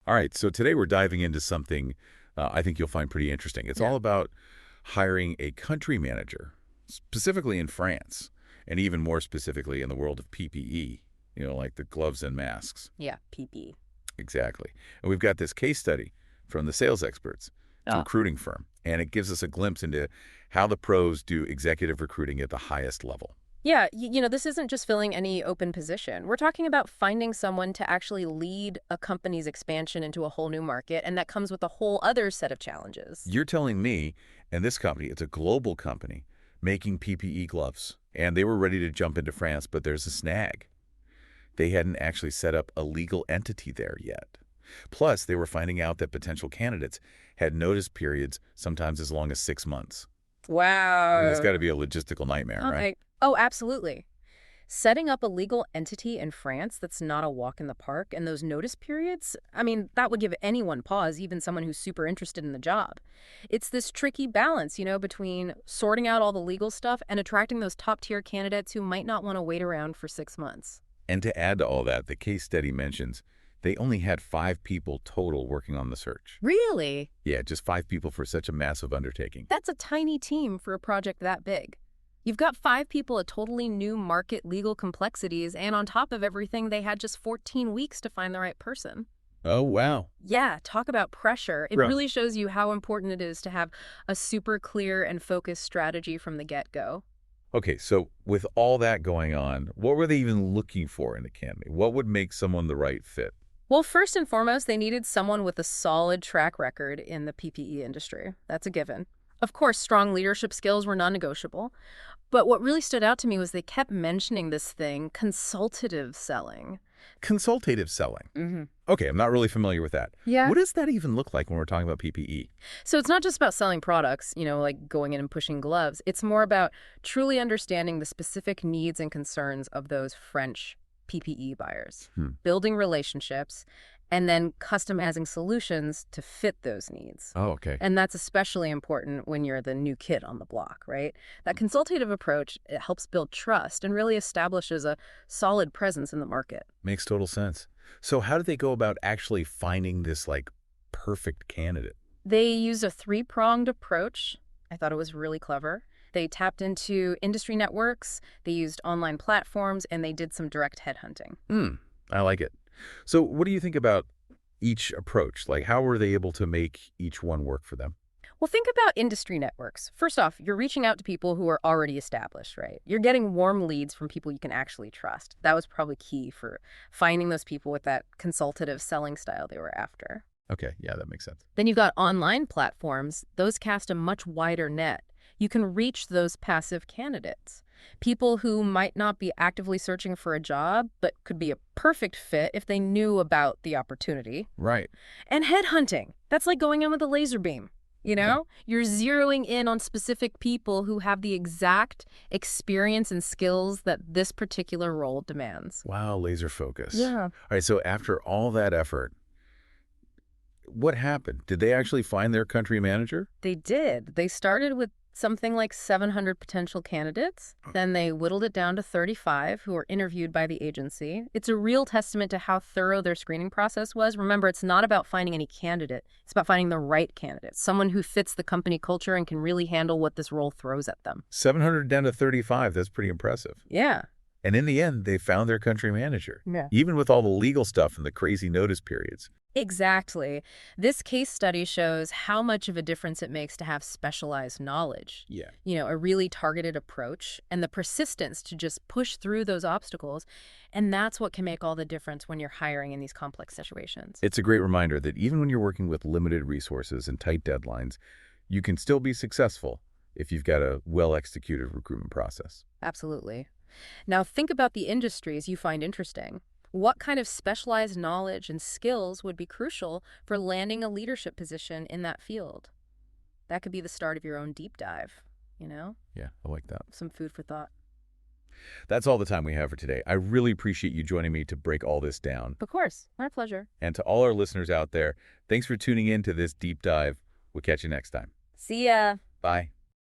All right, so today we're diving into something I think you'll find pretty interesting. It's Yeah. all about hiring a country manager, specifically in France, and even more specifically in the world of PPE, like the gloves and masks. Yeah, PPE. Exactly. And we've got this case study from the Sales Experts. It's a Ah, recruiting firm, and it gives us a glimpse into how the pros do executive recruiting at the highest level. Yeah, this isn't just filling any open position. We're talking about finding someone to actually lead a company's expansion into a whole new market, and that comes with a whole other set of challenges. You're telling me, and this company, it's a global company, making PPE gloves, and they were ready to jump into France, but there's a snag. They hadn't actually set up a legal entity there yet. Plus, they were finding out that potential candidates had notice periods sometimes as long as 6 months. I mean, that's Wow. got to be a logistical nightmare, right? Okay. Oh, absolutely. Setting up a legal entity in France that's not a walk in the park and those notice periods, I mean, that would give anyone pause, even someone who's super interested in the job. It's this tricky balance, between sorting out all the legal stuff and attracting those top-tier candidates who might not want to wait around for 6 months. And to add to all that, the case study mentions they only had 5 people total working on the search. Really? Yeah, just 5 people for such a massive undertaking. That's a tiny team for a project that big. You've got 5 people, a totally new market, legal complexities, and on top of everything, they had just 14 weeks to find the right person. Oh, wow. Yeah, talk about pressure. It Right. really shows you how important it is to have a super clear and focused strategy from the get-go. Okay, so with all that going on, what were they even looking for in a candidate? What would make someone the right fit? Well, first and foremost, they needed someone with a solid track record in the PPE industry. That's a given. Of course, strong leadership skills were non-negotiable. But what really stood out to me was they kept mentioning this thing, consultative selling. Consultative selling. hmm Okay, I'm not really familiar with that. Yeah. What does that even look like when we're talking about PPE? So it's not just about selling products, like going in and pushing gloves. It's more about truly understanding the specific needs and concerns of those French PPE buyers, Hmm. building relationships, and then customizing solutions to fit those needs. Oh, okay. And that's especially important when you're the new kid on the block, right? That consultative approach, it helps build trust and really establishes a solid presence in the market. Makes total sense. So how do they go about actually finding this, perfect candidate? They use a three-pronged approach. I thought it was really clever. They tapped into industry networks, they used online platforms, and they did some direct headhunting. Hmm, I like it. So what do you think about each approach? How were they able to make each one work for them? Well, think about industry networks. First off, you're reaching out to people who are already established, right? You're getting warm leads from people you can actually trust. That was probably key for finding those people with that consultative selling style they were after. Okay, yeah, that makes sense. Then you've got online platforms. Those cast a much wider net. You can reach those passive candidates, people who might not be actively searching for a job, but could be a perfect fit if they knew about the opportunity. Right. And headhunting. That's like going in with a laser beam. You're zeroing in on specific people who have the exact experience and skills that this particular role demands. Wow, laser focus. Yeah. All right, so after all that effort, what happened? Did they actually find their country manager? They did. They started with something like 700 potential candidates. Then they whittled it down to 35 who were interviewed by the agency. It's a real testament to how thorough their screening process was. Remember, it's not about finding any candidate. It's about finding the right candidate, someone who fits the company culture and can really handle what this role throws at them. 700 down to 35. That's pretty impressive. Yeah. And in the end, they found their country manager, Yeah. even with all the legal stuff and the crazy notice periods. Exactly. This case study shows how much of a difference it makes to have specialized knowledge. Yeah. A really targeted approach and the persistence to just push through those obstacles. And that's what can make all the difference when you're hiring in these complex situations. It's a great reminder that even when you're working with limited resources and tight deadlines, you can still be successful if you've got a well-executed recruitment process. Absolutely. Now think about the industries you find interesting. What kind of specialized knowledge and skills would be crucial for landing a leadership position in that field? That could be the start of your own deep dive, Yeah, I like that. Some food for thought. That's all the time we have for today. I really appreciate you joining me to break all this down. Of course, my pleasure. And to all our listeners out there, thanks for tuning in to this deep dive. We'll catch you next time. See ya. Bye.